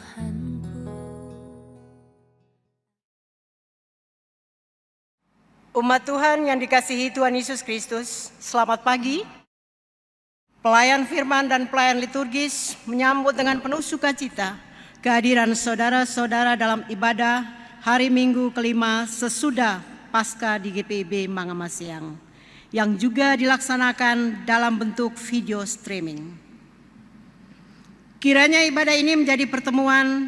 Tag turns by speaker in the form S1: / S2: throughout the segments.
S1: Tuhanku.
S2: Umat Tuhan yang dikasihi Tuhan Yesus Kristus, selamat pagi. Pelayan firman dan pelayan liturgis menyambut dengan penuh sukacita kehadiran saudara-saudara dalam ibadah hari Minggu kelima sesudah Paskah di GPIB Mangamasyang, yang juga dilaksanakan dalam bentuk video streaming. Kiranya ibadah ini menjadi pertemuan,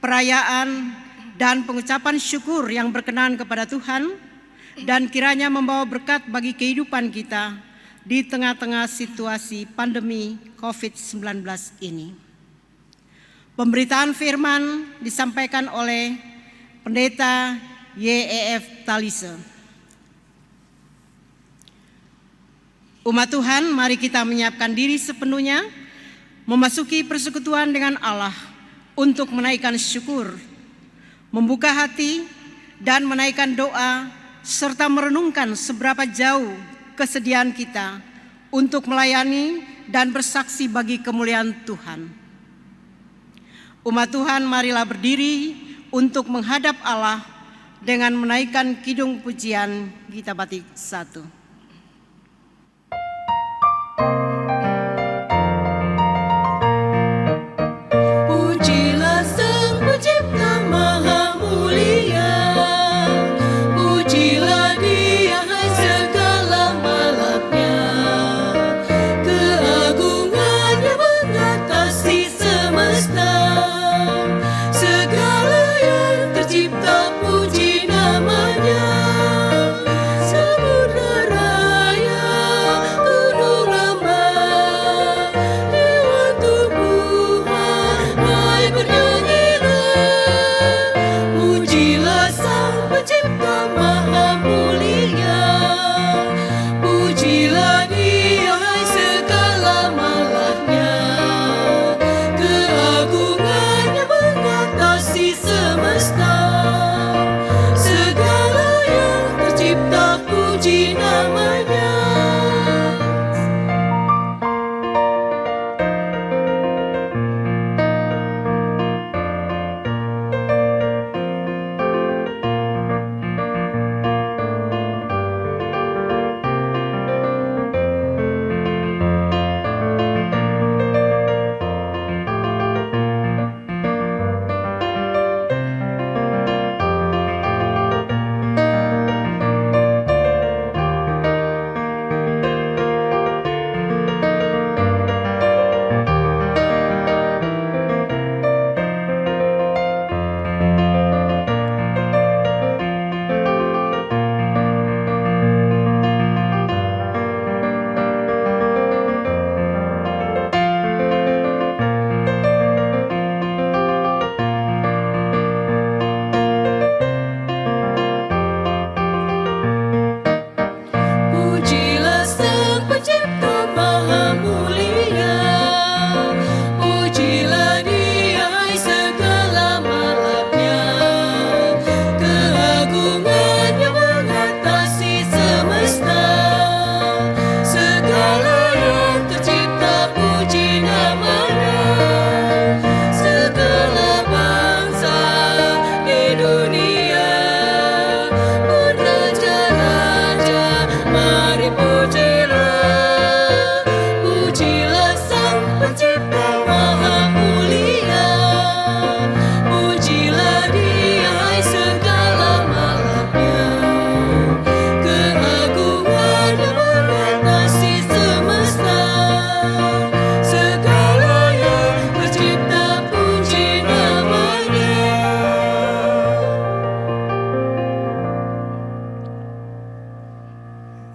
S2: perayaan, dan pengucapan syukur yang berkenan kepada Tuhan, dan kiranya membawa berkat bagi kehidupan kita di tengah-tengah situasi pandemi COVID-19 ini. Pemberitaan firman disampaikan oleh Pendeta YEF Talise. Umat Tuhan, mari kita menyiapkan diri sepenuhnya memasuki persekutuan dengan Allah untuk menaikkan syukur, membuka hati, dan menaikkan doa, serta merenungkan seberapa jauh kesediaan kita untuk melayani dan bersaksi bagi kemuliaan Tuhan. Umat Tuhan, marilah berdiri untuk menghadap Allah dengan menaikkan kidung pujian Gita Batik 1.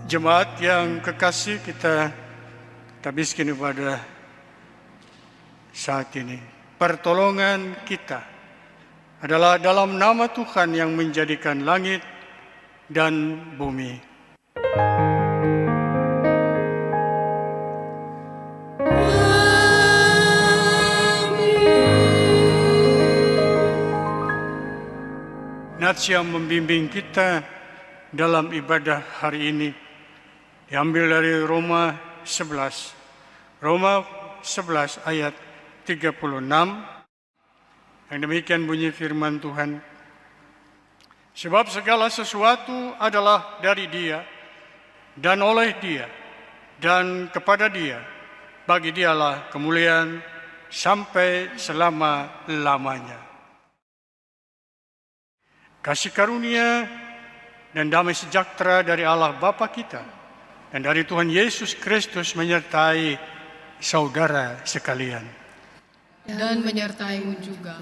S3: Jemaat yang kekasih, kita tabiskan ibadah saat ini. Pertolongan kita adalah dalam nama Tuhan yang menjadikan langit dan bumi. Nats yang membimbing kita dalam ibadah hari ini diambil dari Roma 11. Roma 11 ayat 36. Yang demikian bunyi firman Tuhan. Sebab segala sesuatu adalah dari Dia, dan oleh Dia, dan kepada Dia. Bagi Dialah kemuliaan sampai selama-lamanya. Kasih karunia dan damai sejahtera dari Allah Bapa kita dan dari Tuhan Yesus Kristus menyertai saudara sekalian.
S1: Dan menyertaimu juga.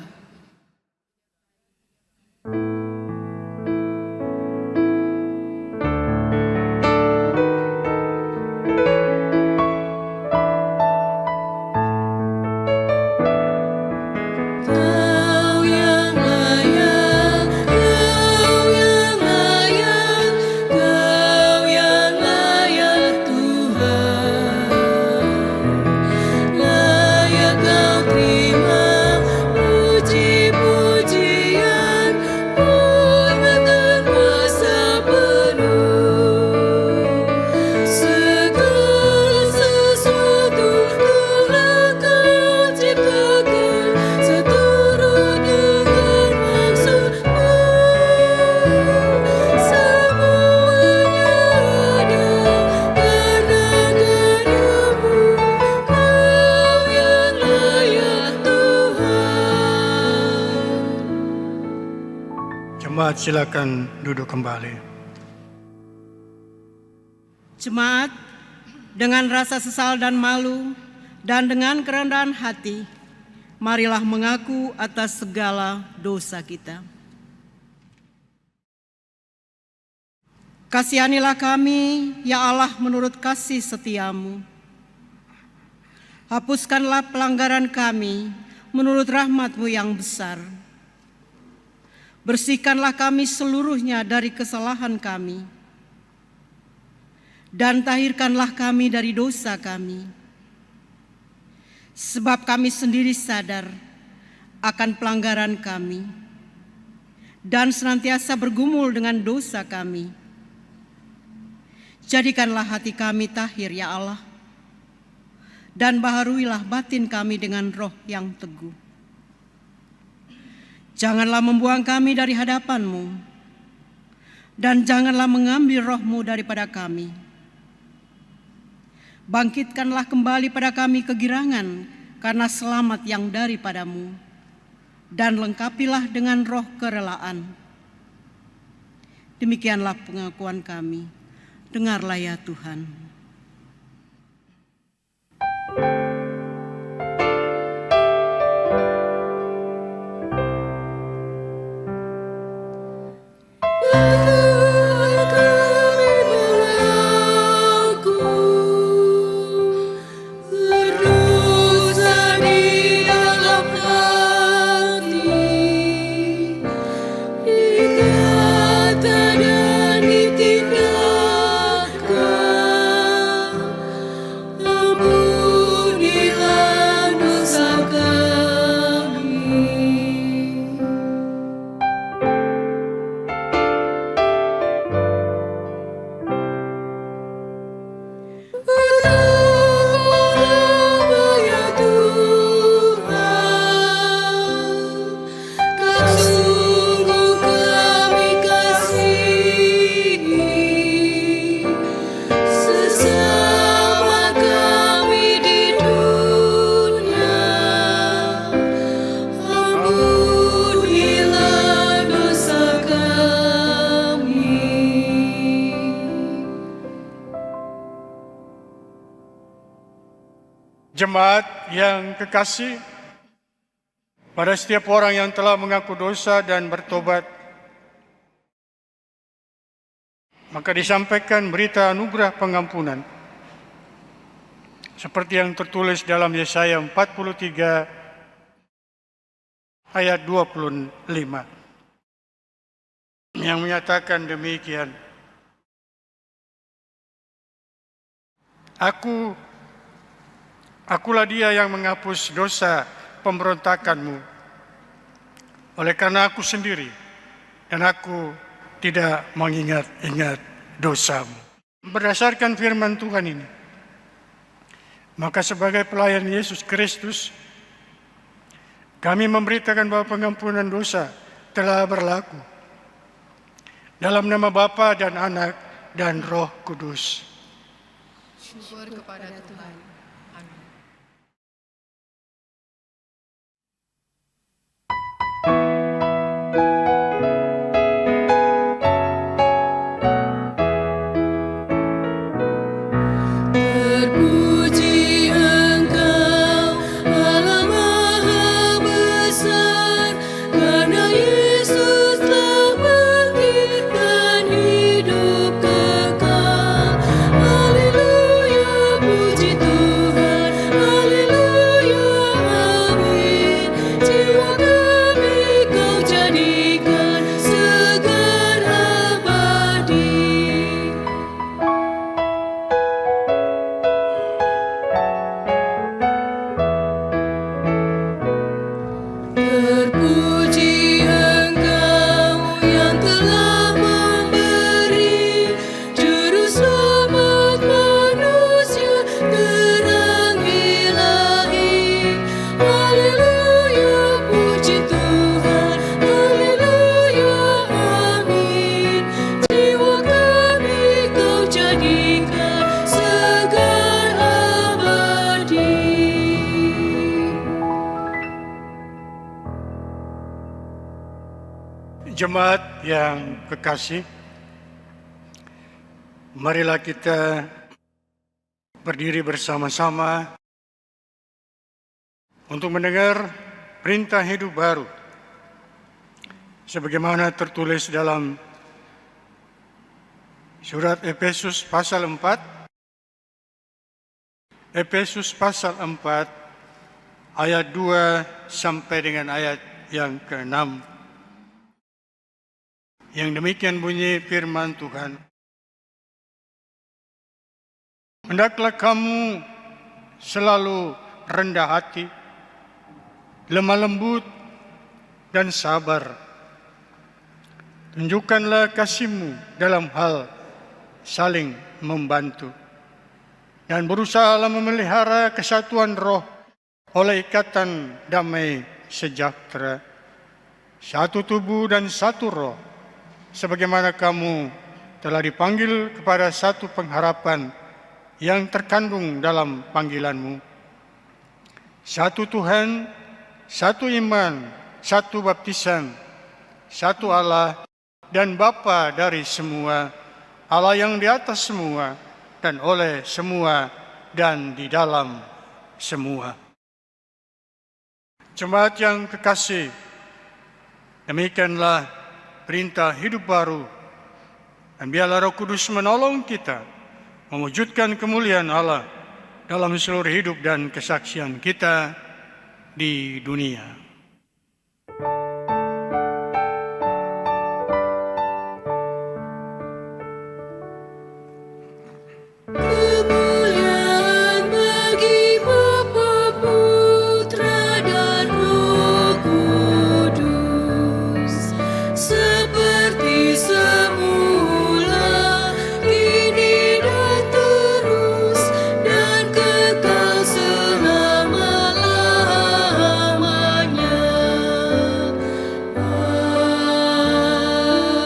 S3: Jemaat silakan duduk kembali.
S2: Jemaat, dengan rasa sesal dan malu dan dengan kerendahan hati, marilah mengaku atas segala dosa kita. Kasihanilah kami, ya Allah, menurut kasih setiamu. Hapuskanlah pelanggaran kami menurut rahmat-Mu yang besar. Bersihkanlah kami seluruhnya dari kesalahan kami, dan tahirkanlah kami dari dosa kami. Sebab kami sendiri sadar akan pelanggaran kami, dan senantiasa bergumul dengan dosa kami. Jadikanlah hati kami tahir, ya Allah, dan baharuilah batin kami dengan roh yang teguh. Janganlah membuang kami dari hadapan-Mu, dan janganlah mengambil roh-Mu daripada kami. Bangkitkanlah kembali pada kami kegirangan karena selamat yang daripada-Mu, dan lengkapilah dengan roh kerelaan. Demikianlah pengakuan kami. Dengarlah ya Tuhan.
S3: Jemaat yang kekasih, pada setiap orang yang telah mengaku dosa dan bertobat, maka disampaikan berita anugerah pengampunan. Seperti yang tertulis dalam Yesaya 43 ayat 25. Yang menyatakan demikian. Akulah Dia yang menghapus dosa pemberontakanmu. Oleh karena Aku sendiri, dan Aku tidak mengingat-ingat dosamu. Berdasarkan firman Tuhan ini, maka sebagai pelayan Yesus Kristus, Kami memberitakan bahwa pengampunan dosa telah berlaku. Dalam nama Bapa dan Anak dan Roh Kudus.
S1: Syukur kepada Tuhan. Amin.
S4: Terpuji Engkau, Allah Maha Besar, karena Yesus telah memberikan hidup kekal. Haleluya, puji Tuhan, haleluya, amin. Jiwa kami Kau jadikan segar abadi. Terpuji Engkau yang telah memberi Juru Selamat manusia terang ilahi. Haleluya, puji Tuhan, haleluya, amin. Jiwa kami Kau jadikan segar abadi.
S3: Jemaat yang kekasih, marilah kita berdiri bersama-sama untuk mendengar perintah hidup baru sebagaimana tertulis dalam surat Efesus pasal 4. Efesus pasal 4 ayat 2 sampai dengan ayat yang ke-6. Yang demikian bunyi firman Tuhan. Hendaklah kamu selalu rendah hati, lemah lembut, dan sabar. Tunjukkanlah kasih-Mu dalam hal saling membantu. Dan berusahalah memelihara kesatuan roh oleh ikatan damai sejahtera. Satu tubuh dan satu roh. Sebagaimana kamu telah dipanggil kepada satu pengharapan yang terkandung dalam panggilanmu. Satu Tuhan, satu iman, satu baptisan, satu Allah dan Bapa dari semua, Allah yang di atas semua dan oleh semua dan di dalam semua. Jemaat yang kekasih, demikianlah perintah hidup baru, dan biarlah Roh Kudus menolong kita mewujudkan kemuliaan Allah dalam seluruh hidup dan kesaksian kita di dunia.
S4: Kemuliaan bagi Bapa, Putra, dan Roh Kudus, seperti semula, kini dan terus, dan kekal selama-lamanya.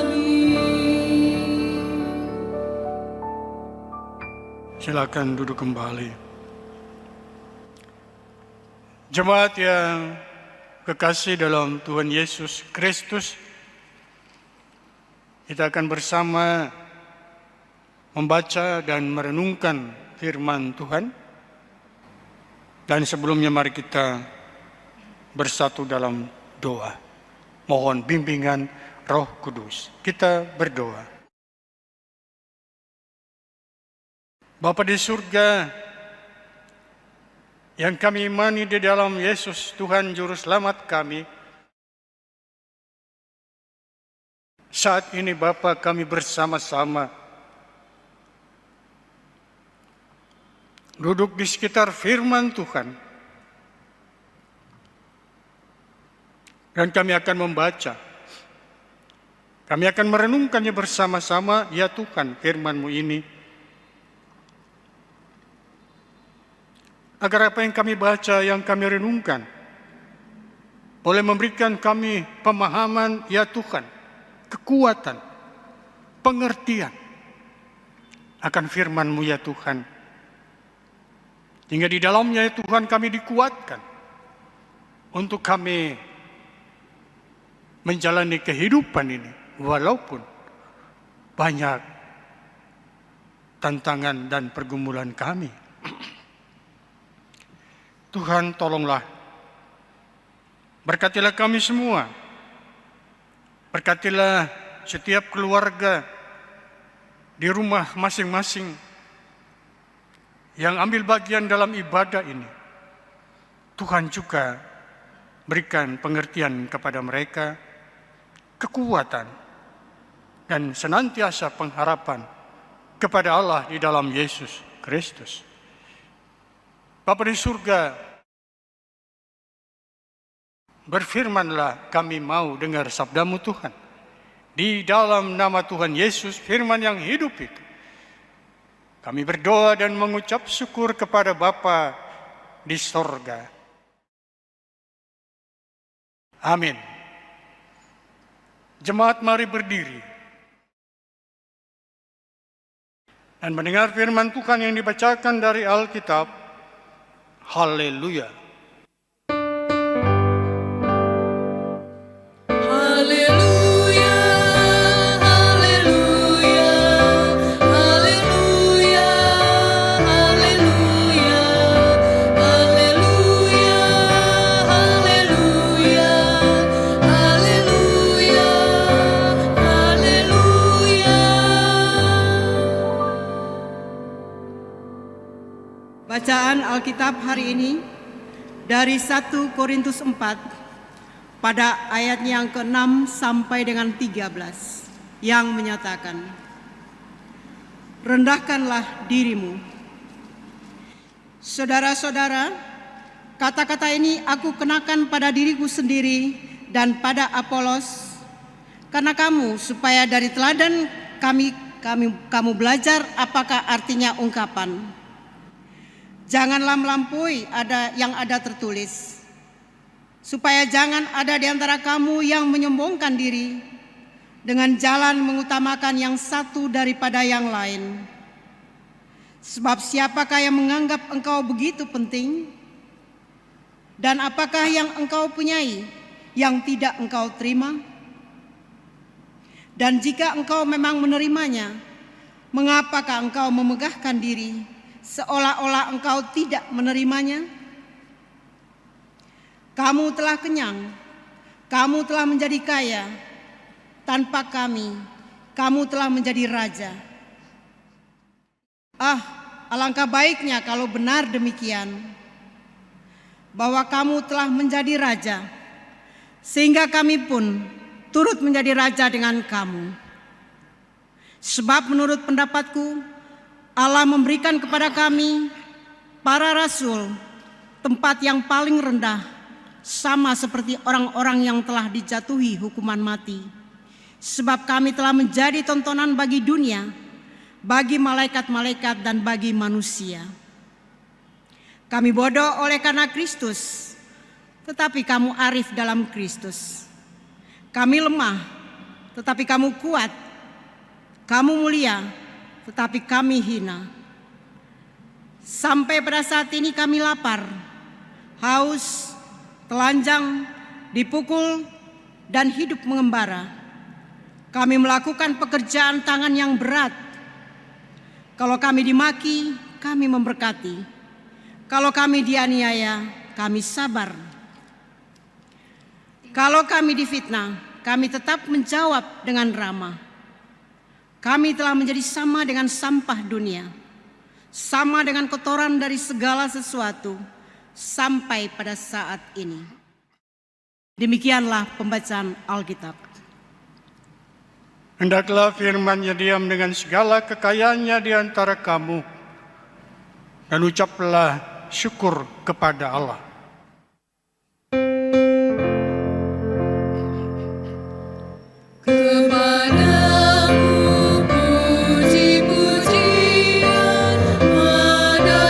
S4: Amin.
S3: Silakan duduk kembali. Jemaat yang kekasih dalam Tuhan Yesus Kristus, kita akan bersama membaca dan merenungkan firman Tuhan. Dan sebelumnya mari kita bersatu dalam doa. Mohon bimbingan Roh Kudus. Kita berdoa. Bapa di surga, yang kami imani di dalam Yesus Tuhan Juru Selamat kami, saat ini Bapa kami bersama-sama duduk di sekitar firman Tuhan, dan kami akan membaca, kami akan merenungkannya bersama-sama. Ya Tuhan, firman-Mu ini, agar apa yang kami baca, yang kami renungkan, boleh memberikan kami pemahaman, ya Tuhan, kekuatan, pengertian akan firman-Mu, ya Tuhan. Hingga di dalamnya, ya Tuhan, kami dikuatkan untuk kami menjalani kehidupan ini, walaupun banyak tantangan dan pergumulan kami. Tuhan, tolonglah, berkatilah kami semua, berkatilah setiap keluarga di rumah masing-masing yang ambil bagian dalam ibadah ini. Tuhan juga berikan pengertian kepada mereka, kekuatan, dan senantiasa pengharapan kepada Allah di dalam Yesus Kristus. Bapa di surga, berfirmanlah, kami mau dengar sabda-Mu Tuhan. Di dalam nama Tuhan Yesus, firman yang hidup itu, kami berdoa dan mengucap syukur kepada Bapa di sorga. Amin. Jemaat, mari berdiri dan mendengar firman Tuhan yang dibacakan dari Alkitab. Haleluya.
S4: Haleluya, haleluya, haleluya, haleluya, haleluya, haleluya, haleluya, haleluya.
S2: Bacaan Alkitab hari ini dari 1 Korintus 4 pada ayatnya yang ke-6 sampai dengan 13 yang menyatakan, rendahkanlah dirimu. Saudara-saudara, kata-kata ini aku kenakan pada diriku sendiri dan pada Apolos, karena kamu, supaya dari teladan kamu belajar apakah artinya ungkapan. Janganlah melampaui yang ada tertulis, supaya jangan ada di antara kamu yang menyombongkan diri dengan jalan mengutamakan yang satu daripada yang lain. Sebab siapakah yang menganggap engkau begitu penting? Dan apakah yang engkau punyai yang tidak engkau terima? Dan jika engkau memang menerimanya, mengapakah engkau memegahkan diri seolah-olah engkau tidak menerimanya? Kamu telah kenyang, kamu telah menjadi kaya, tanpa kami, kamu telah menjadi raja. Alangkah baiknya kalau benar demikian, bahwa kamu telah menjadi raja, sehingga kami pun turut menjadi raja dengan kamu. Sebab menurut pendapatku, Allah memberikan kepada kami, para rasul, tempat yang paling rendah, sama seperti orang-orang yang telah dijatuhi hukuman mati. Sebab kami telah menjadi tontonan bagi dunia, bagi malaikat-malaikat dan bagi manusia. Kami bodoh oleh karena Kristus, tetapi kamu arif dalam Kristus. Kami lemah, tetapi kamu kuat. Kamu mulia, tetapi kami hina. Sampai pada saat ini kami lapar, haus, telanjang, dipukul, dan hidup mengembara. Kami melakukan pekerjaan tangan yang berat. Kalau kami dimaki, kami memberkati. Kalau kami dianiaya, kami sabar. Kalau kami difitnah, kami tetap menjawab dengan ramah. Kami telah menjadi sama dengan sampah dunia, sama dengan kotoran dari segala sesuatu, sampai pada saat ini. Demikianlah pembacaan Alkitab.
S3: Hendaklah firman-Nya diam dengan segala kekayaannya di antara kamu, dan ucaplah syukur kepada Allah.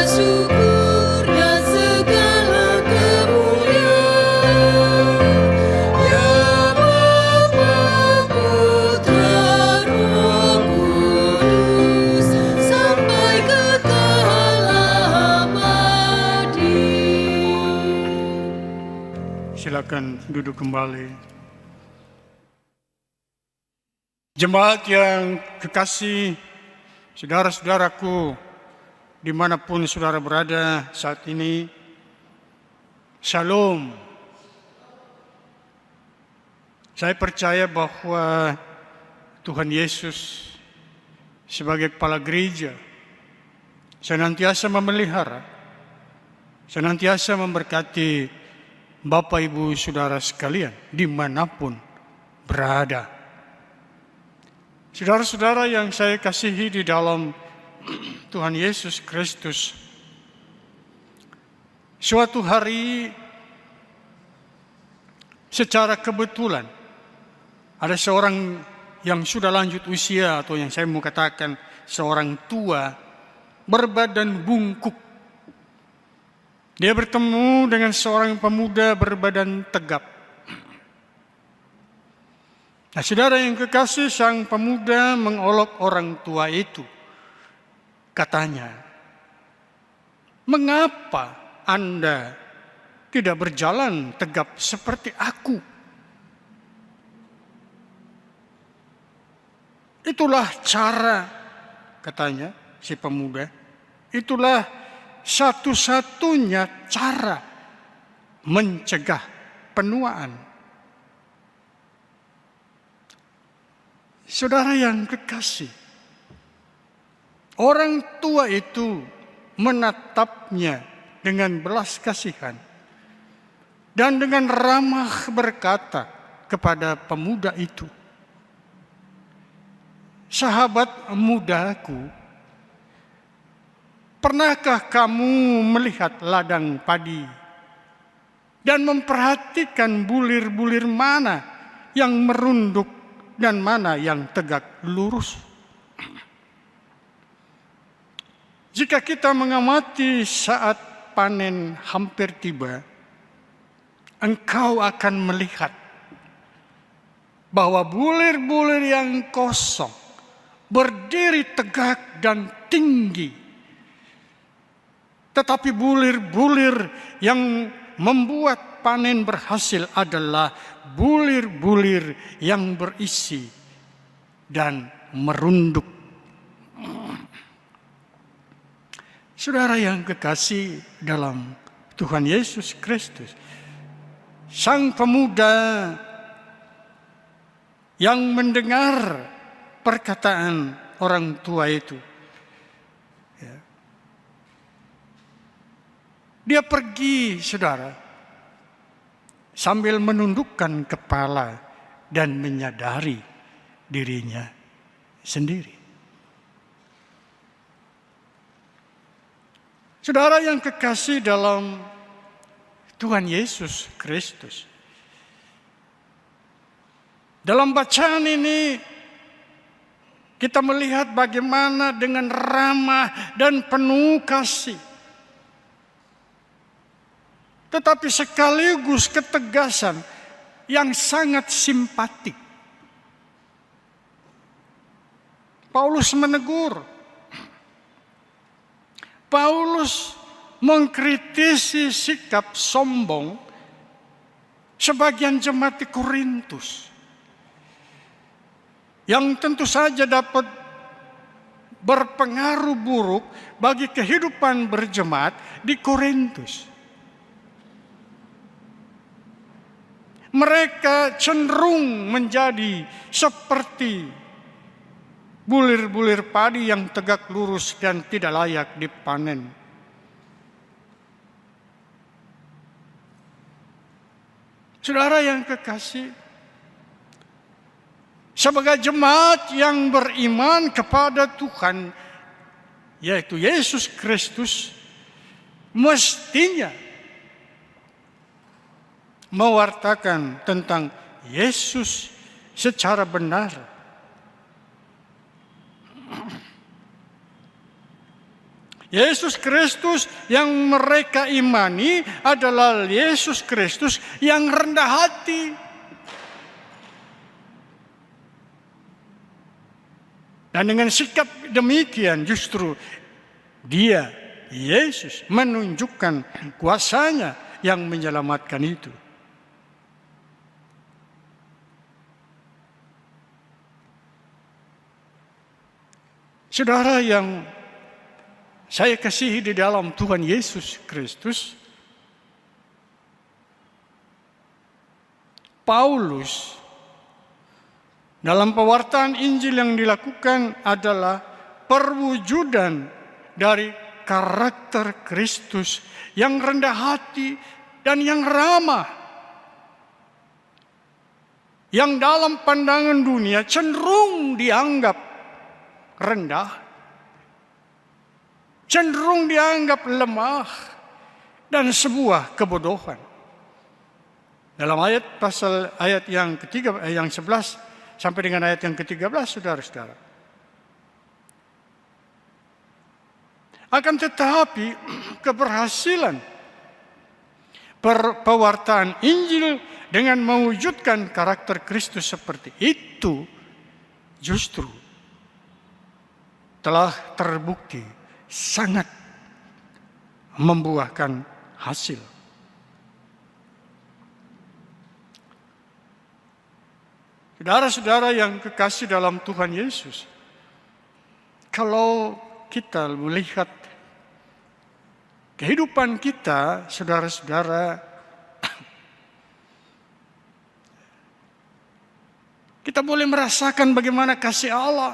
S4: Syukur dan segala kemuliaan
S3: duduk kembali. Jemaat yang kekasih, saudara-saudaraku, dimanapun saudara berada saat ini, Shalom. Saya percaya bahwa Tuhan Yesus sebagai kepala gereja senantiasa memelihara, senantiasa memberkati Bapak Ibu Saudara sekalian dimanapun berada. Saudara-saudara yang saya kasihi di dalam Tuhan Yesus Kristus, suatu hari secara kebetulan ada seorang yang sudah lanjut usia, atau yang saya mau katakan seorang tua berbadan bungkuk. Dia bertemu dengan seorang pemuda berbadan tegap. Nah, saudara yang kekasih, sang pemuda mengolok orang tua itu. Katanya, "Mengapa Anda tidak berjalan tegap seperti aku?" Itulah cara, katanya si pemuda, itulah satu-satunya cara mencegah penuaan. Saudara yang kekasih, orang tua itu menatapnya dengan belas kasihan dan dengan ramah berkata kepada pemuda itu, "Sahabat mudaku, pernahkah kamu melihat ladang padi dan memperhatikan bulir-bulir mana yang merunduk dan mana yang tegak lurus? Jika kita mengamati saat panen hampir tiba, engkau akan melihat bahwa bulir-bulir yang kosong berdiri tegak dan tinggi. Tetapi bulir-bulir yang membuat panen berhasil adalah bulir-bulir yang berisi dan merunduk." Saudara yang kekasih dalam Tuhan Yesus Kristus, sang pemuda yang mendengar perkataan orang tua itu, dia pergi, saudara, sambil menundukkan kepala dan menyadari dirinya sendiri. Saudara yang kekasih dalam Tuhan Yesus Kristus, dalam bacaan ini kita melihat bagaimana dengan ramah dan penuh kasih, tetapi sekaligus ketegasan yang sangat simpatik, Paulus menegur. Paulus mengkritisi sikap sombong sebagian jemaat di Korintus, yang tentu saja dapat berpengaruh buruk bagi kehidupan berjemaat di Korintus. Mereka cenderung menjadi seperti bulir-bulir padi yang tegak lurus dan tidak layak dipanen. Saudara yang kekasih, sebagai jemaat yang beriman kepada Tuhan, yaitu Yesus Kristus, mestinya mewartakan tentang Yesus secara benar. Yesus Kristus yang mereka imani adalah Yesus Kristus yang rendah hati. Dan dengan sikap demikian justru dia, Yesus, menunjukkan kuasanya yang menyelamatkan itu. Saudara yang saya kasihi di dalam Tuhan Yesus Kristus, Paulus dalam pewartaan Injil yang dilakukan adalah perwujudan dari karakter Kristus yang rendah hati dan yang ramah, yang dalam pandangan dunia cenderung dianggap rendah, cenderung dianggap lemah dan sebuah kebodohan. Dalam ayat yang ketiga, yang 11 sampai dengan ayat yang ke-13, saudara-saudara. Akan tetapi keberhasilan pewartaan Injil dengan mewujudkan karakter Kristus seperti itu justru telah terbukti sangat membuahkan hasil. Saudara-saudara yang kekasih dalam Tuhan Yesus, kalau kita melihat kehidupan kita, saudara-saudara, kita boleh merasakan bagaimana kasih Allah.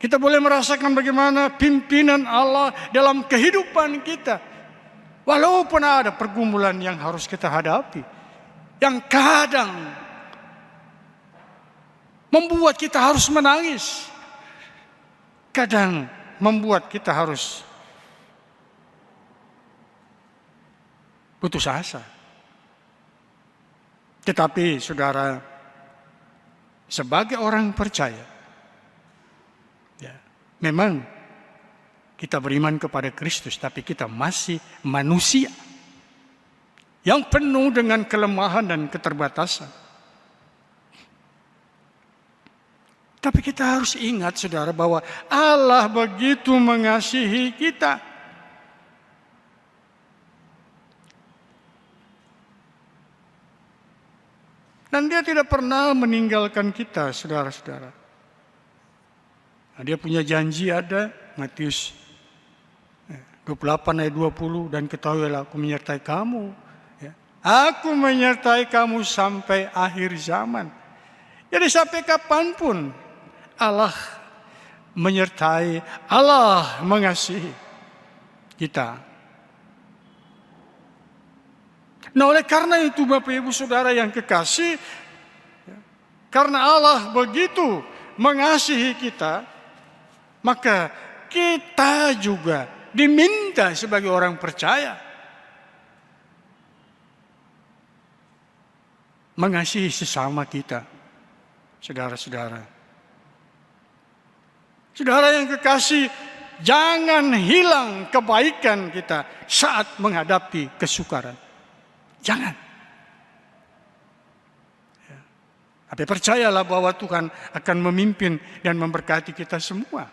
S3: Kita boleh merasakan bagaimana pimpinan Allah dalam kehidupan kita. Walaupun ada pergumulan yang harus kita hadapi, yang kadang membuat kita harus menangis, kadang membuat kita harus putus asa. Tetapi saudara, sebagai orang percaya, ya, memang kita beriman kepada Kristus, tapi kita masih manusia yang penuh dengan kelemahan dan keterbatasan. Tapi kita harus ingat, saudara, bahwa Allah begitu mengasihi kita. Dan Dia tidak pernah meninggalkan kita, saudara-saudara. Nah, Dia punya janji, ada Matius 28 ayat 20, dan ketahuilah aku menyertai kamu. Ya. Aku menyertai kamu sampai akhir zaman. Jadi sampai kapanpun Allah menyertai, Allah mengasihi kita. Nah, oleh karena itu Bapak Ibu Saudara yang kekasih, karena Allah begitu mengasihi kita, maka kita juga diminta sebagai orang percaya mengasihi sesama kita, saudara-saudara. Saudara yang kekasih, jangan hilang kebaikan kita saat menghadapi kesukaran. Jangan. Ya. Tapi percayalah bahwa Tuhan akan memimpin dan memberkati kita semua.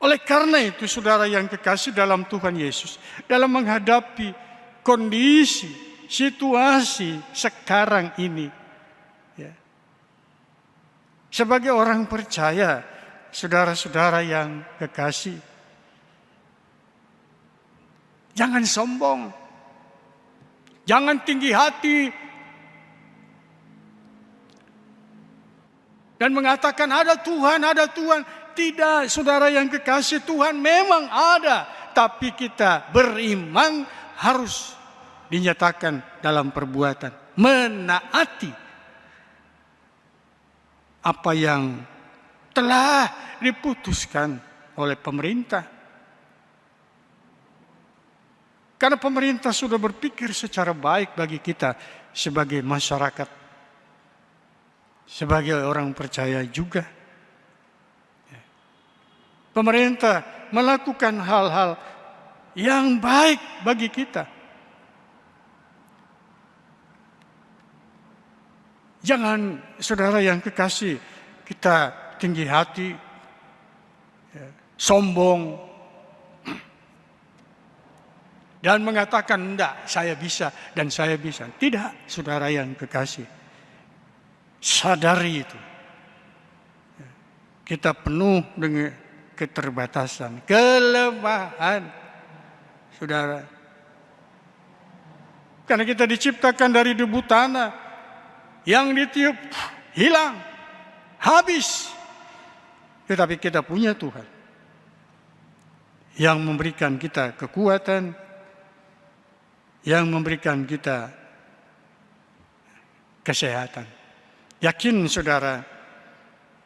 S3: Oleh karena itu, saudara yang kekasih dalam Tuhan Yesus, dalam menghadapi kondisi, situasi sekarang ini, ya, sebagai orang percaya, saudara-saudara yang kekasih, jangan sombong, jangan tinggi hati, dan mengatakan ada Tuhan, ada Tuhan. Tidak, saudara yang kekasih, Tuhan memang ada, tapi kita beriman harus dinyatakan dalam perbuatan, menaati apa yang telah diputuskan oleh pemerintah. Karena pemerintah sudah berpikir secara baik bagi kita sebagai masyarakat, sebagai orang percaya juga. Pemerintah melakukan hal-hal yang baik bagi kita. Jangan, saudara yang kekasih, kita tinggi hati, sombong, dan mengatakan, enggak, saya bisa dan saya bisa. Tidak, saudara yang kekasih. Sadari itu. kita penuh dengan keterbatasan, kelemahan, saudara. Karena kita diciptakan dari debu tanah yang ditiup hilang, habis. Tetapi kita punya Tuhan yang memberikan kita kekuatan, yang memberikan kita kesehatan. Yakin saudara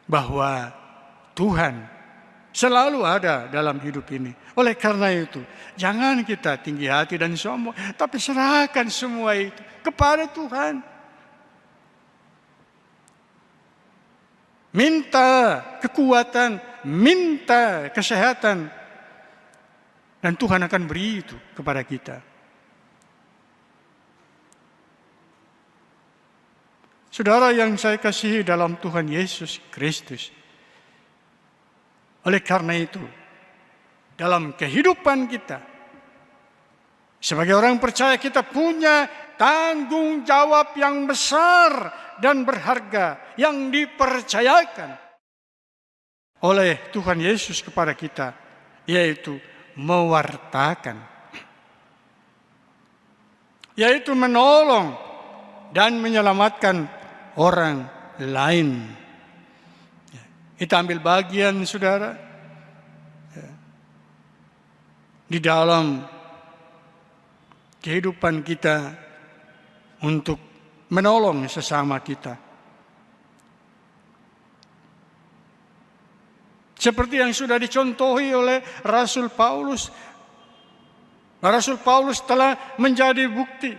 S3: bahwa Tuhan selalu ada dalam hidup ini. Oleh karena itu, jangan kita tinggi hati dan sombong, tapi serahkan semua itu kepada Tuhan. Minta kekuatan, minta kesehatan, dan Tuhan akan beri itu kepada kita. Saudara yang saya kasihi dalam Tuhan Yesus Kristus, oleh karena itu, dalam kehidupan kita, sebagai orang percaya kita punya tanggung jawab yang besar dan berharga yang dipercayakan oleh Tuhan Yesus kepada kita, yaitu mewartakan, yaitu menolong dan menyelamatkan orang lain. Kita ambil bagian saudara di dalam kehidupan kita untuk menolong sesama kita. Seperti yang sudah dicontohi oleh Rasul Paulus. Rasul Paulus telah menjadi bukti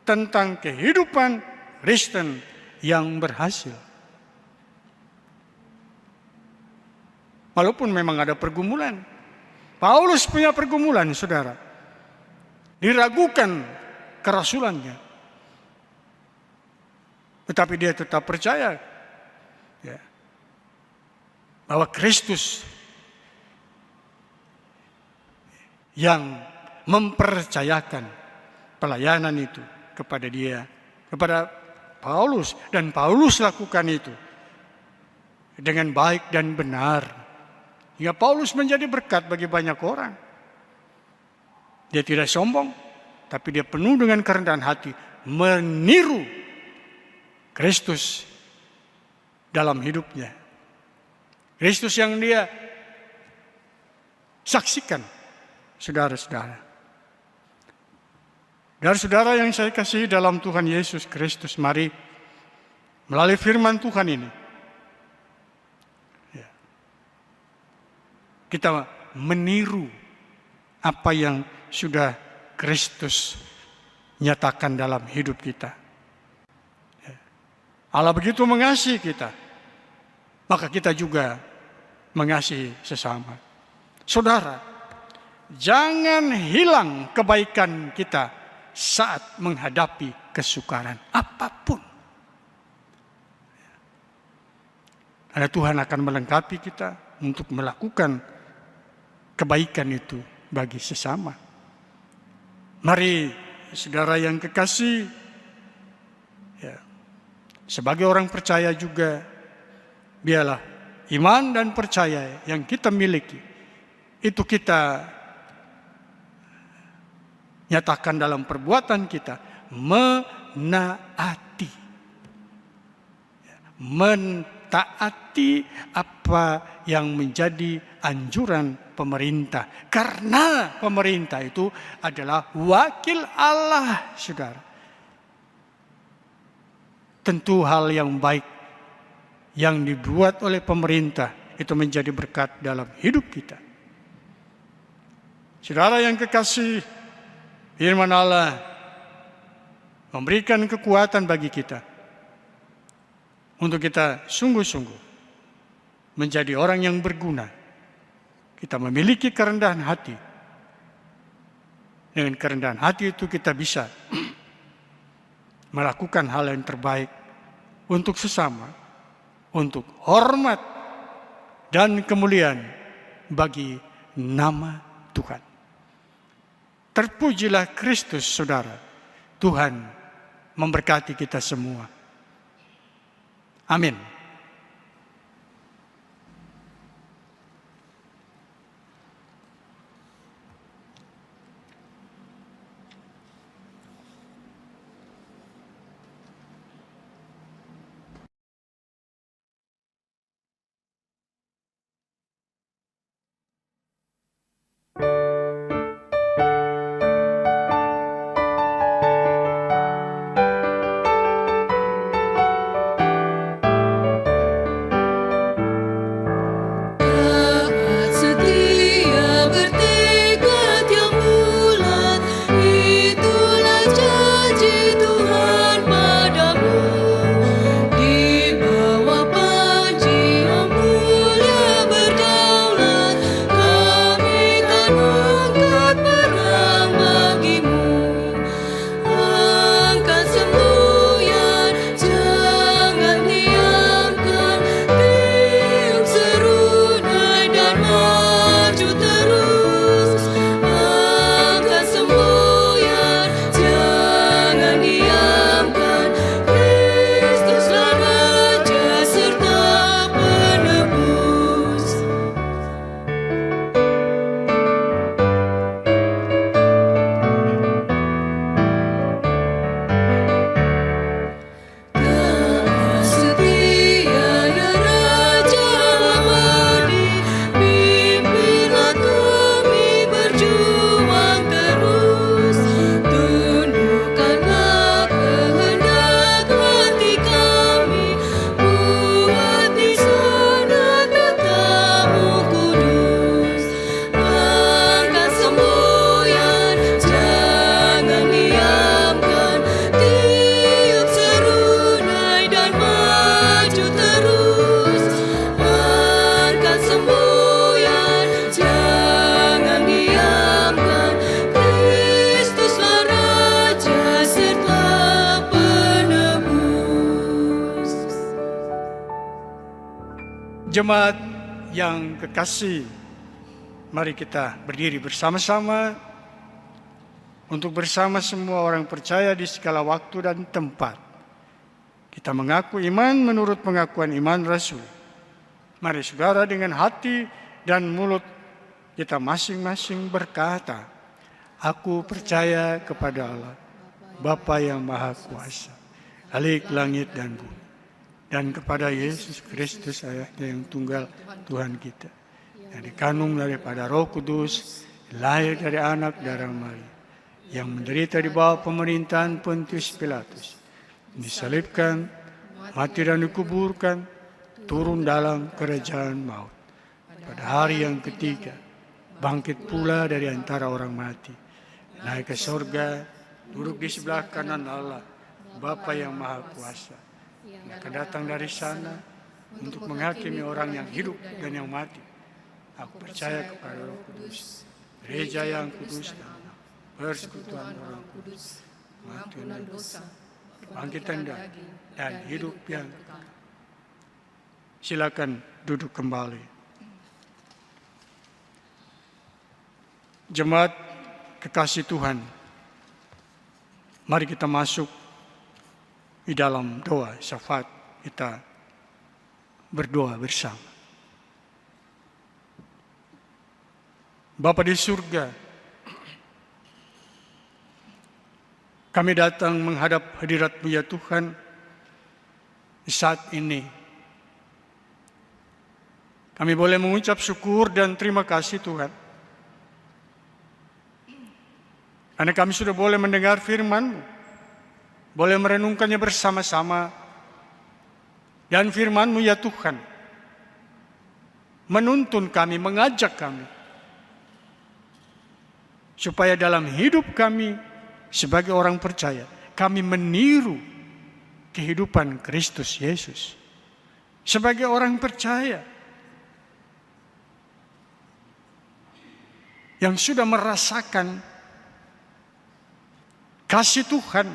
S3: tentang kehidupan Kristen yang berhasil. Walaupun memang ada pergumulan. Paulus punya pergumulan, saudara. Diragukan kerasulannya. Tetapi dia tetap percaya bahwa Kristus yang mempercayakan pelayanan itu kepada dia, kepada Paulus. Dan Paulus lakukan itu dengan baik dan benar. Hingga Paulus menjadi berkat bagi banyak orang. Dia tidak sombong, tapi dia penuh dengan kerendahan hati, meniru Kristus dalam hidupnya. Kristus yang dia saksikan, saudara-saudara. Saudara yang saya kasihi dalam Tuhan Yesus Kristus, mari melalui firman Tuhan ini, kita meniru apa yang sudah Kristus nyatakan dalam hidup kita. Allah begitu mengasihi kita, maka kita juga mengasihi sesama. Saudara, jangan hilang kebaikan kita saat menghadapi kesukaran apapun. Karena Tuhan akan melengkapi kita untuk melakukan kebaikan itu bagi sesama. Mari saudara yang kekasih, sebagai orang percaya juga, biarlah iman dan percaya yang kita miliki itu kita nyatakan dalam perbuatan kita, mentaati apa yang menjadi anjuran pemerintah. Karena pemerintah itu adalah wakil Allah, saudara. Tentu hal yang baik yang dibuat oleh pemerintah itu menjadi berkat dalam hidup kita. Saudara yang kekasih, firman Allah memberikan kekuatan bagi kita untuk kita sungguh-sungguh menjadi orang yang berguna. Kita memiliki kerendahan hati. Dengan kerendahan hati itu kita bisa melakukan hal yang terbaik untuk sesama, untuk hormat dan kemuliaan bagi nama Tuhan. Terpujilah Kristus, saudara. Tuhan memberkati kita semua. Amin. Jemaat yang kekasih, mari kita berdiri bersama-sama untuk bersama semua orang percaya di segala waktu dan tempat. Kita mengaku iman menurut pengakuan iman Rasul. Mari saudara dengan hati dan mulut kita masing-masing berkata, aku percaya kepada Allah, Bapa yang Maha Kuasa, Khalik langit dan bumi, dan kepada Yesus Kristus anaknya yang tunggal Tuhan kita, yang dikandung daripada Roh Kudus, lahir dari anak darah Maria, yang menderita di bawah pemerintahan Pontius Pilatus, disalibkan, mati dan dikuburkan, turun dalam kerajaan maut. Pada hari yang ketiga, bangkit pula dari antara orang mati, naik ke surga, duduk di sebelah kanan Allah, Bapa yang Maha Kuasa, akan datang dari sana untuk menghakimi orang yang hidup dan yang mati. Aku percaya kepada Roh Kudus, gereja yang kudus dan persekutuan orang kudus, pengampunan dosa, kebangkitan dan hidup yang kekal. Silakan duduk kembali. Jemaat kekasih Tuhan, mari kita masuk di dalam doa syafaat. Kita berdoa bersama. Bapa di surga, kami datang menghadap hadirat-Mu ya Tuhan di saat ini. Kami boleh mengucap syukur dan terima kasih Tuhan, karena kami sudah boleh mendengar firman-Mu, boleh merenungkannya bersama-sama. Dan firman-Mu ya Tuhan menuntun kami, mengajak kami, supaya dalam hidup kami sebagai orang percaya, kami meniru kehidupan Kristus Yesus. Sebagai orang percaya yang sudah merasakan kasih Tuhan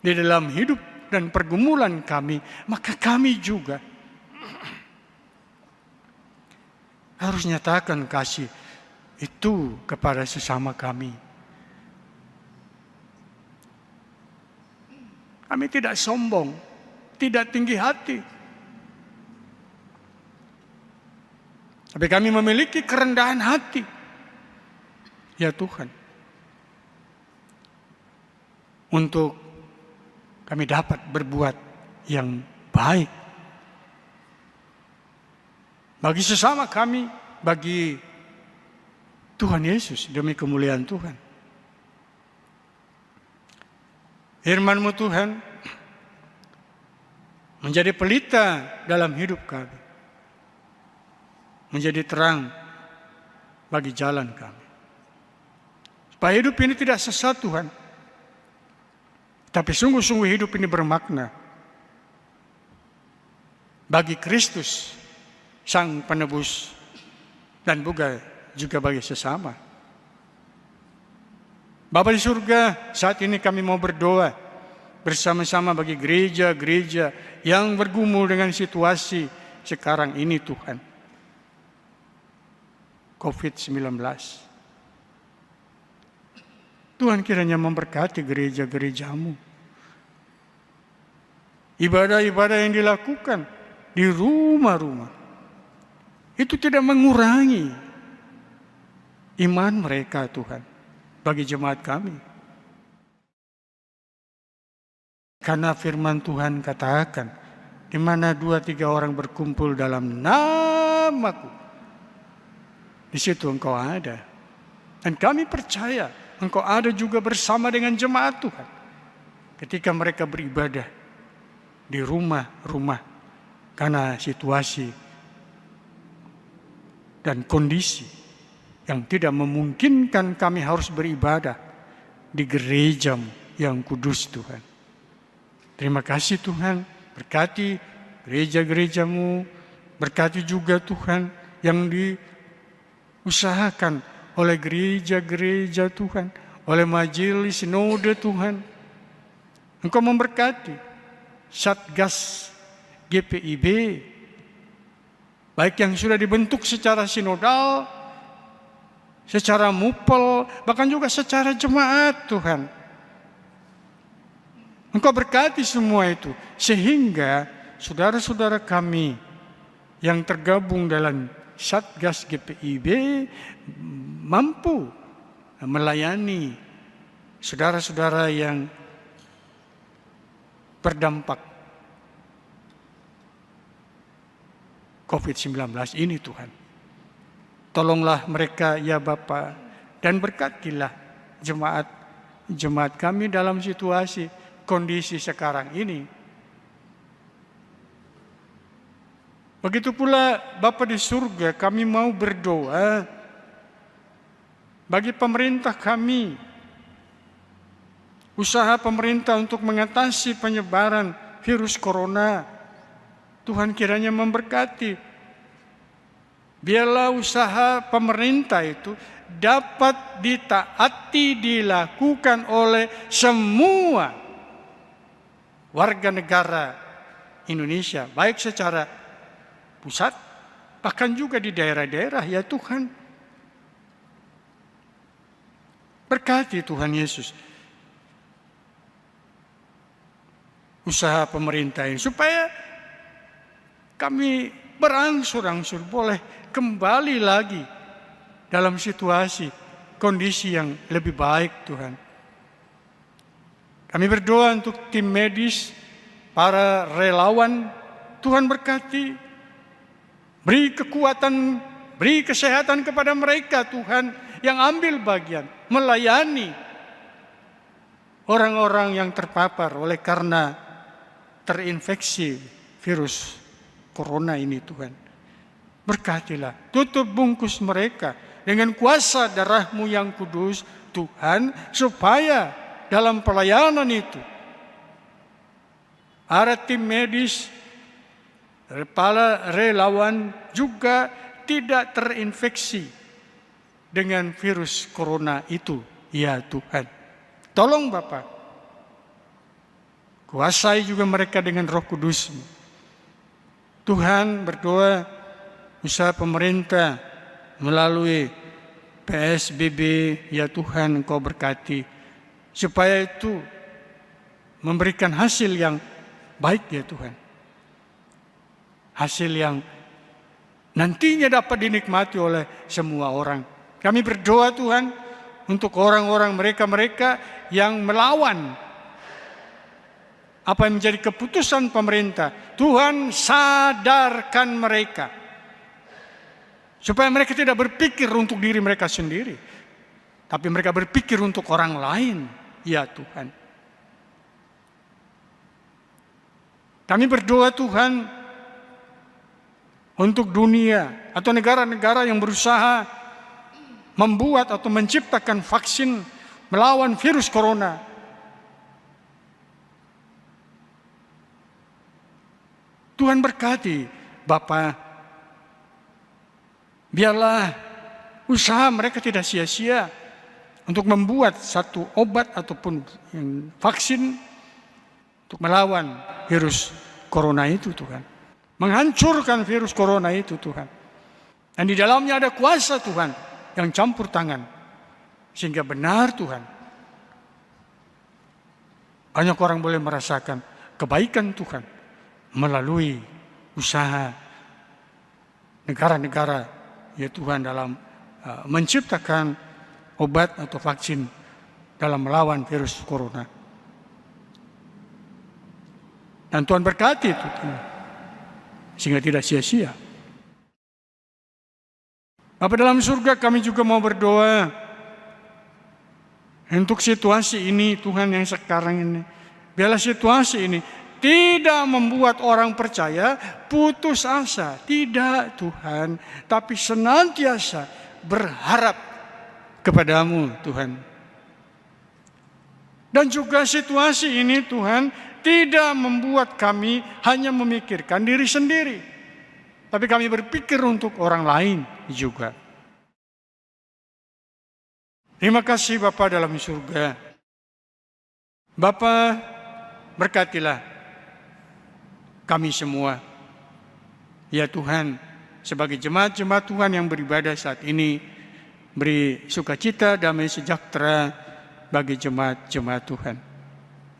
S3: di dalam hidup dan pergumulan kami, maka kami juga harus nyatakan kasih itu kepada sesama kami. Kami tidak sombong, tidak tinggi hati, tapi kami memiliki kerendahan hati. Ya Tuhan, untuk kami dapat berbuat yang baik bagi sesama kami, bagi Tuhan Yesus, demi kemuliaan Tuhan. Firman-Mu Tuhan menjadi pelita dalam hidup kami, menjadi terang bagi jalan kami, supaya hidup ini tidak sesat Tuhan, tapi sungguh-sungguh hidup ini bermakna bagi Kristus, Sang Penebus, dan juga bagi sesama. Bapa di surga, saat ini kami mau berdoa bersama-sama bagi gereja-gereja yang bergumul dengan situasi sekarang ini Tuhan, COVID-19. Tuhan kiranya memberkati gereja-gerejamu. Ibadah-ibadah yang dilakukan di rumah-rumah itu tidak mengurangi iman mereka Tuhan bagi jemaat kami. Karena firman Tuhan katakan, di mana 2-3 orang berkumpul dalam nama-Ku, di situ Engkau ada. Dan kami percaya Engkau ada juga bersama dengan jemaat Tuhan ketika mereka beribadah di rumah-rumah, karena situasi dan kondisi yang tidak memungkinkan kami harus beribadah di gereja-Mu yang kudus Tuhan. Terima kasih Tuhan, berkati gereja-gereja-Mu, berkati juga Tuhan yang diusahakan oleh gereja-gereja Tuhan, oleh majelis sinode Tuhan. Engkau memberkati Satgas GPIB, baik yang sudah dibentuk secara sinodal, secara mupel, bahkan juga secara jemaat Tuhan. Engkau berkati semua itu, sehingga saudara-saudara kami yang tergabung dalam Satgas GPIB mampu melayani saudara-saudara yang berdampak COVID-19 ini Tuhan. Tolonglah mereka ya Bapa, dan berkatilah jemaat kami dalam situasi kondisi sekarang ini. Begitu pula Bapa di surga, kami mau berdoa bagi pemerintah kami, usaha pemerintah untuk mengatasi penyebaran virus corona. Tuhan kiranya memberkati. Biarlah usaha pemerintah itu dapat ditaati, dilakukan oleh semua warga negara Indonesia, baik secara pusat, bahkan juga di daerah-daerah ya Tuhan. Berkati Tuhan Yesus usaha pemerintah ini, supaya kami berangsur-angsur boleh kembali lagi dalam situasi kondisi yang lebih baik Tuhan. Kami berdoa untuk tim medis, para relawan, Tuhan berkati. Beri kekuatan, beri kesehatan kepada mereka Tuhan, yang ambil bagian melayani orang-orang yang terpapar oleh karena terinfeksi virus corona ini Tuhan. Berkatilah, tutup bungkus mereka dengan kuasa darah-Mu yang kudus Tuhan, supaya dalam pelayanan itu para tim medis, para relawan juga tidak terinfeksi dengan virus corona itu. Ya Tuhan, tolong Bapa, kuasai juga mereka dengan Roh Kudus. Tuhan, berdoa usaha pemerintah melalui PSBB, ya Tuhan Engkau berkati, supaya itu memberikan hasil yang baik ya Tuhan. Hasil yang nantinya dapat dinikmati oleh semua orang. Kami berdoa Tuhan untuk orang-orang mereka yang melawan apa yang menjadi keputusan pemerintah. Tuhan, sadarkan mereka, supaya mereka tidak berpikir untuk diri mereka sendiri, tapi mereka berpikir untuk orang lain. Ya Tuhan, kami berdoa Tuhan untuk dunia atau negara-negara yang berusaha membuat atau menciptakan vaksin melawan virus corona. Tuhan berkati Bapa, biarlah usaha mereka tidak sia-sia untuk membuat satu obat ataupun vaksin untuk melawan virus corona itu Tuhan. Menghancurkan virus corona itu Tuhan. Dan di dalamnya ada kuasa Tuhan yang campur tangan. Sehingga benar Tuhan, banyak orang boleh merasakan kebaikan Tuhan melalui usaha negara-negara ya Tuhan dalam menciptakan obat atau vaksin dalam melawan virus corona. Dan Tuhan berkati itu sehingga tidak sia-sia. Bapa dalam surga, kami juga mau berdoa untuk situasi ini Tuhan yang sekarang ini. Biarlah situasi ini tidak membuat orang percaya putus asa. Tidak Tuhan, tapi senantiasa berharap kepadamu Tuhan. Dan juga situasi ini Tuhan tidak membuat kami hanya memikirkan diri sendiri, tapi kami berpikir untuk orang lain juga. Terima kasih Bapa dalam surga. Bapa, berkatilah kami semua. Ya Tuhan, sebagai jemaat-jemaat Tuhan yang beribadah saat ini, beri sukacita, damai sejahtera bagi jemaat-jemaat Tuhan.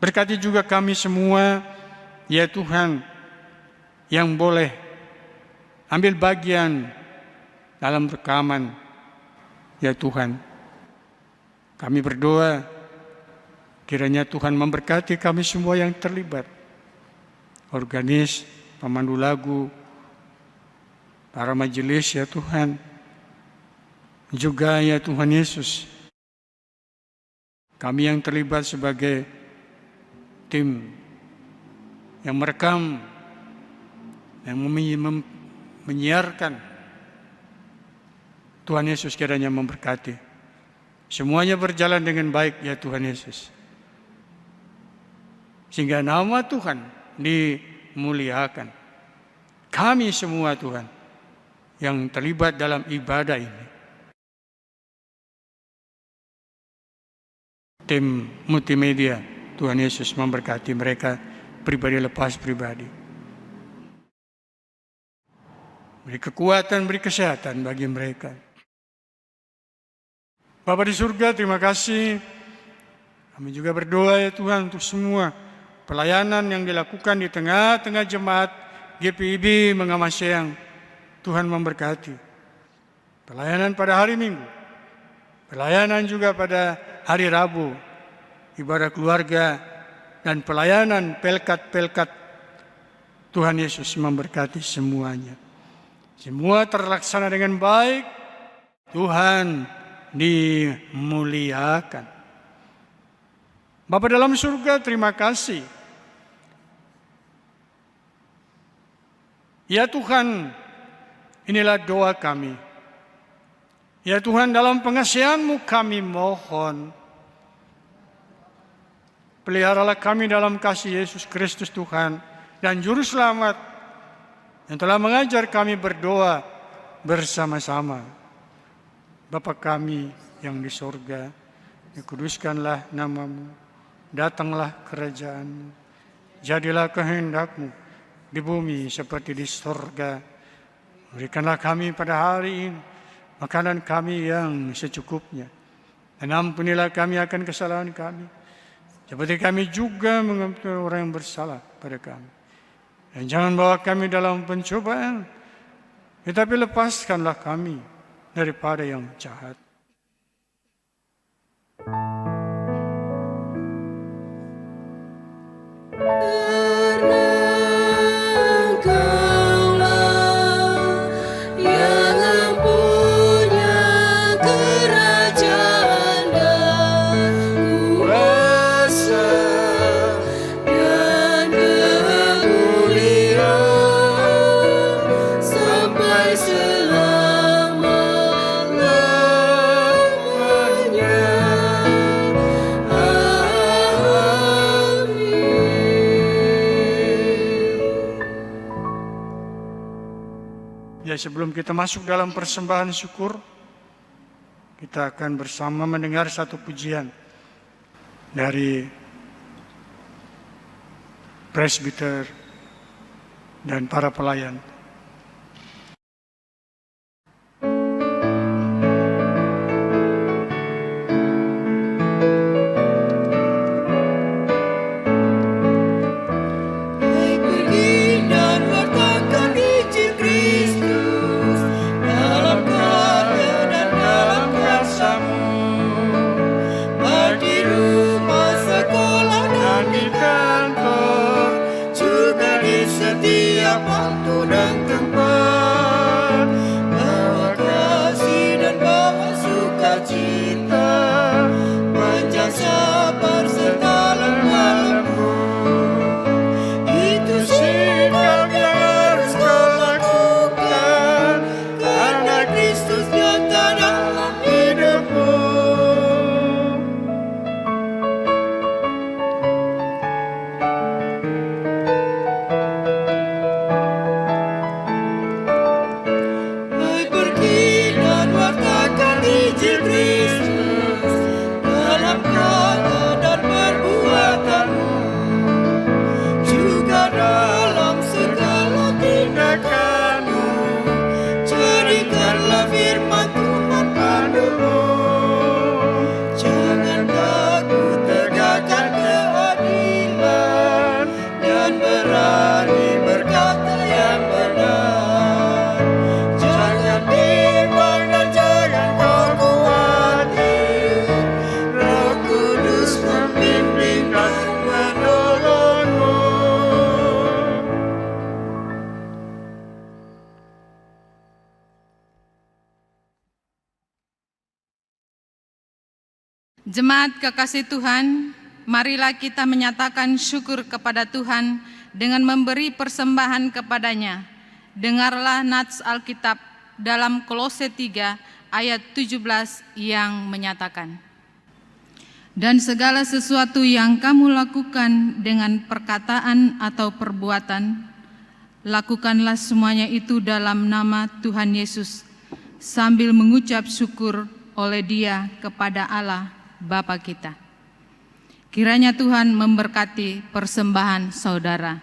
S3: Berkati juga kami semua, ya Tuhan, yang boleh ambil bagian dalam rekaman, ya Tuhan. Kami berdoa, kiranya Tuhan memberkati kami semua yang terlibat. Organis, pemandu lagu, para majelis, ya Tuhan. Juga ya Tuhan Yesus, kami yang terlibat sebagai tim yang merekam, yang menyiarkan. Tuhan Yesus kiranya memberkati. Semuanya berjalan dengan baik ya Tuhan Yesus. Sehingga nama Tuhan dimuliakan. Kami semua Tuhan yang terlibat dalam ibadah ini. Tim multimedia, Tuhan Yesus memberkati mereka pribadi lepas pribadi. Beri kekuatan, beri kesehatan bagi mereka. Bapa di surga, terima kasih. Kami juga berdoa ya Tuhan untuk semua pelayanan yang dilakukan di tengah-tengah jemaat GPIB Mengamaseyang. Tuhan memberkati. Pelayanan pada hari Minggu. Pelayanan juga pada hari Rabu. Ibadah keluarga dan pelayanan pelkat-pelkat. Tuhan Yesus memberkati semuanya. Semua terlaksana dengan baik. Tuhan dimuliakan. Bapa dalam surga, terima kasih. Ya Tuhan, inilah doa kami. Ya Tuhan, dalam pengasihan-Mu kami mohon. Peliharalah kami dalam kasih Yesus Kristus Tuhan dan Juru Selamat yang telah mengajar kami berdoa bersama-sama. Bapa kami yang di surga, dikuduskanlah nama-Mu, datanglah kerajaan-Mu, jadilah kehendak-Mu di bumi seperti di surga. Berikanlah kami pada hari ini makanan kami yang secukupnya, dan ampunilah kami akan kesalahan kami, seperti kami juga mengampuni orang yang bersalah pada kami. Dan jangan bawa kami dalam pencobaan, tetapi lepaskanlah kami daripada yang jahat. Ya, sebelum kita masuk dalam persembahan syukur, kita akan bersama mendengar satu pujian dari presbiter dan para pelayan.
S5: Waktu dan Jemaat kekasih Tuhan, marilah kita menyatakan syukur kepada Tuhan dengan memberi persembahan kepadanya. Dengarlah nats Alkitab dalam Kolose 3 ayat 17 yang menyatakan, "Dan segala sesuatu yang kamu lakukan dengan perkataan atau perbuatan, lakukanlah semuanya itu dalam nama Tuhan Yesus, sambil mengucap syukur oleh Dia kepada Allah Bapa kita." Kiranya Tuhan memberkati persembahan saudara.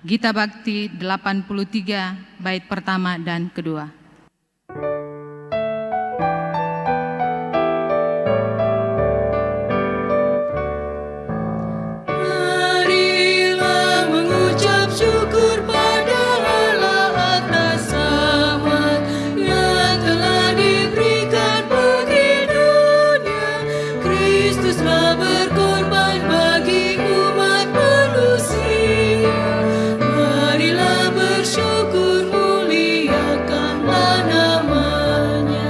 S5: Gita Bakti 83 bait pertama dan kedua.
S4: Marilah mengucap syukur pada Allah atas rahmat yang telah diberikan bagi dunia. Kristuslah berkorban bagi umat manusia. Marilah bersyukur, muliakanlah namanya.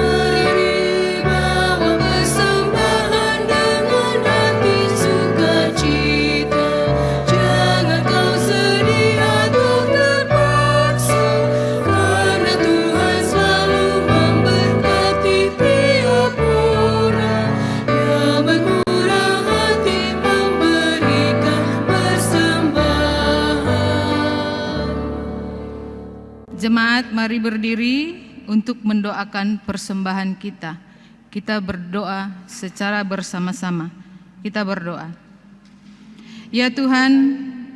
S4: Mari bawa persembahan dengan hati sukacita. Jangan kau sedih atau terpaksa, karena Tuhan selalu memberkati tiap orang yang bermurah hati memberikan persembahan.
S5: Jemaat, mari berdiri untuk mendoakan persembahan kita. Kita berdoa secara bersama-sama. Kita berdoa. Ya Tuhan,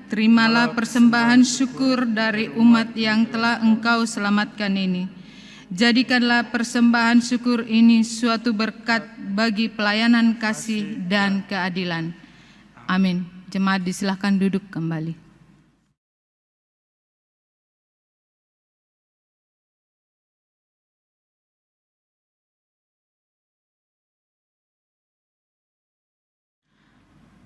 S5: terimalah persembahan syukur dari umat yang telah Engkau selamatkan ini. Jadikanlah persembahan syukur ini suatu berkat bagi pelayanan kasih dan keadilan. Amin. Jemaat disilahkan duduk kembali.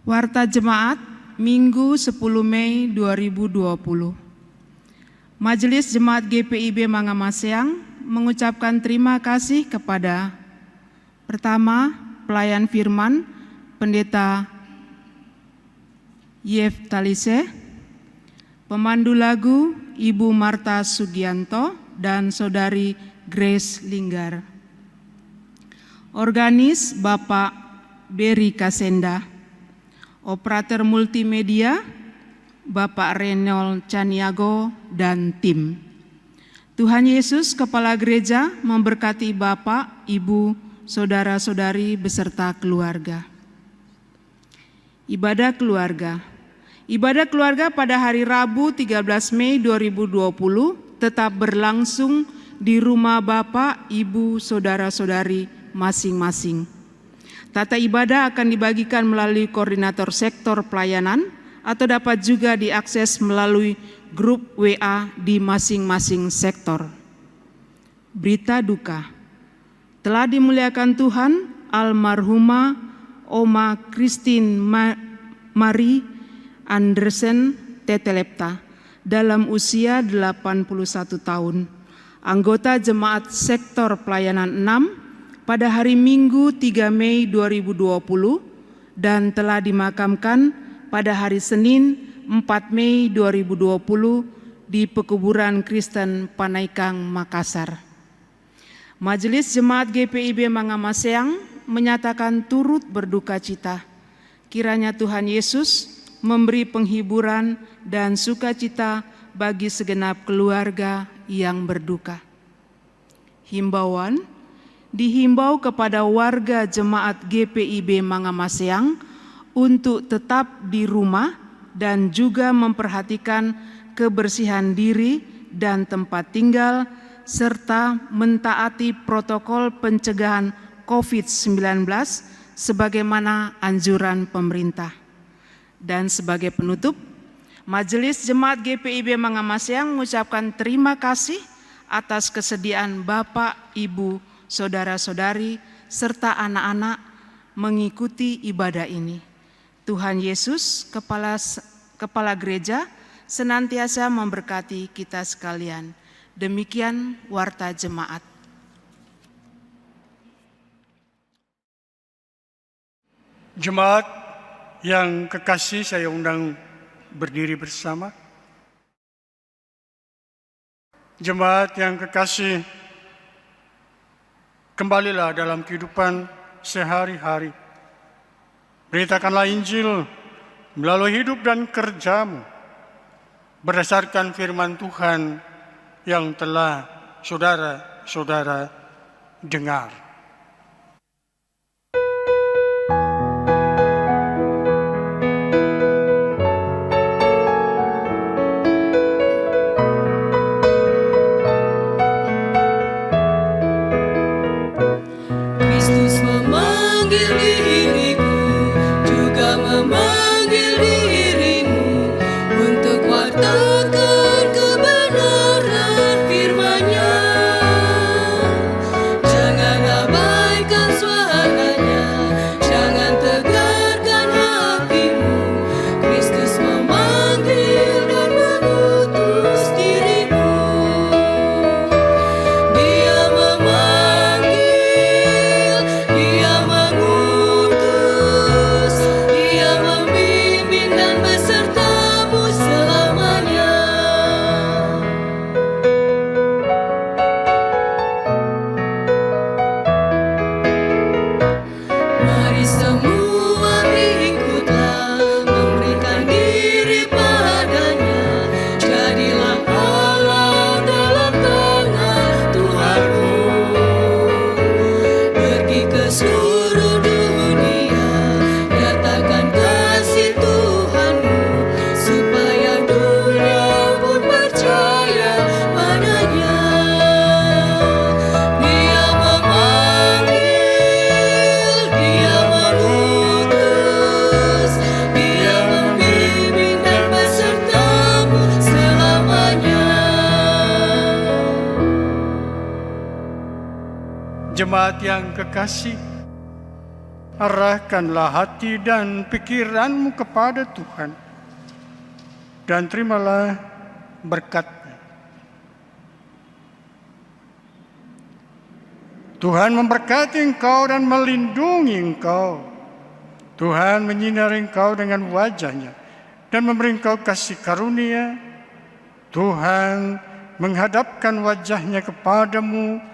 S6: Warta Jemaat, Minggu 10 Mei 2020. Majelis Jemaat GPIB Mangamaseang mengucapkan terima kasih kepada pertama, pelayan firman, Pendeta Yef Talise, pemandu lagu Ibu Marta Sugianto dan Saudari Grace Linggar, organis Bapak Beri Kasenda, operator multimedia Bapak Renol Caniago dan tim. Tuhan Yesus Kepala Gereja memberkati Bapak, Ibu, saudara-saudari beserta keluarga. Ibadah keluarga. Ibadah keluarga pada hari Rabu 13 Mei 2020 tetap berlangsung di rumah Bapak, Ibu, saudara-saudari masing-masing. Tata ibadah akan dibagikan melalui koordinator sektor pelayanan atau dapat juga diakses melalui grup WA di masing-masing sektor. Berita duka. Telah dimuliakan Tuhan almarhumah Oma Christine Marie Andersen Tetelepta dalam usia 81 tahun. Anggota Jemaat Sektor Pelayanan 6 pada hari Minggu 3 Mei 2020 dan telah dimakamkan pada hari Senin 4 Mei 2020 di Pekuburan Kristen Panaikang, Makassar. Majelis Jemaat GPIB Mangamaseang menyatakan turut berduka cita. Kiranya Tuhan Yesus memberi penghiburan dan sukacita bagi segenap keluarga yang berduka. Himbauan. Dihimbau kepada warga jemaat GPIB Mangamaseang untuk tetap di rumah dan juga memperhatikan kebersihan diri dan tempat tinggal serta mentaati protokol pencegahan COVID-19 sebagaimana anjuran pemerintah. Dan sebagai penutup, Majelis Jemaat GPIB Mangamaseyang mengucapkan terima kasih atas kesediaan Bapak, Ibu, saudara-saudari, serta anak-anak mengikuti ibadah ini. Tuhan Yesus, Kepala Gereja, senantiasa memberkati kita sekalian. Demikian warta jemaat.
S3: Jemaat yang kekasih, saya undang berdiri bersama. Jemaat yang kekasih, kembalilah dalam kehidupan sehari-hari. Beritakanlah Injil melalui hidup dan kerjamu, berdasarkan firman Tuhan yang telah saudara-saudara dengar.
S4: Kristus memanggil diriku, juga memanggil dirimu untuk wartakan kebenaran firman-Nya. Jangan abaikan suaranya, jangan tegarkan hatimu. Kristus memanggil dan mengutus dirimu. Dia memanggil, Dia mengutus, Dia membimbing dan besertamu selamanya. Mari semua ikutlah, memberikan diri padanya. Jadilah Allah dalam tangan Tuhanmu. Pergi ke seluruh dunia, nyatakan kasih Tuhanmu, supaya dunia pun percaya padanya. Dia memanggil, Dia mengutus, Dia membimbing dan besertamu selamanya.
S3: Jemaat yang kekasih, arahkanlah hati dan pikiranmu kepada Tuhan dan terimalah berkat-Nya. Tuhan memberkati engkau dan melindungi engkau. Tuhan menyinari engkau dengan wajah-Nya dan memberi engkau kasih karunia. Tuhan menghadapkan wajah-Nya kepadamu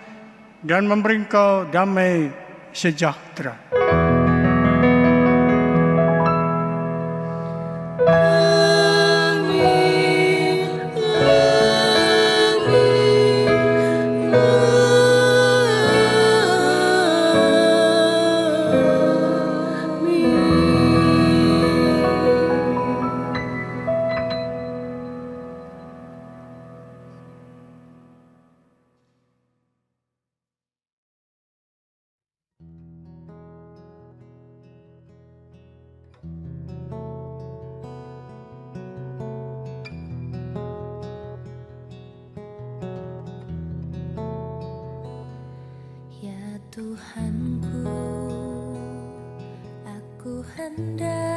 S3: dan memberi engkau damai sejahtera.
S4: Amin, amin, amin. Ya Tuhanku, aku hendak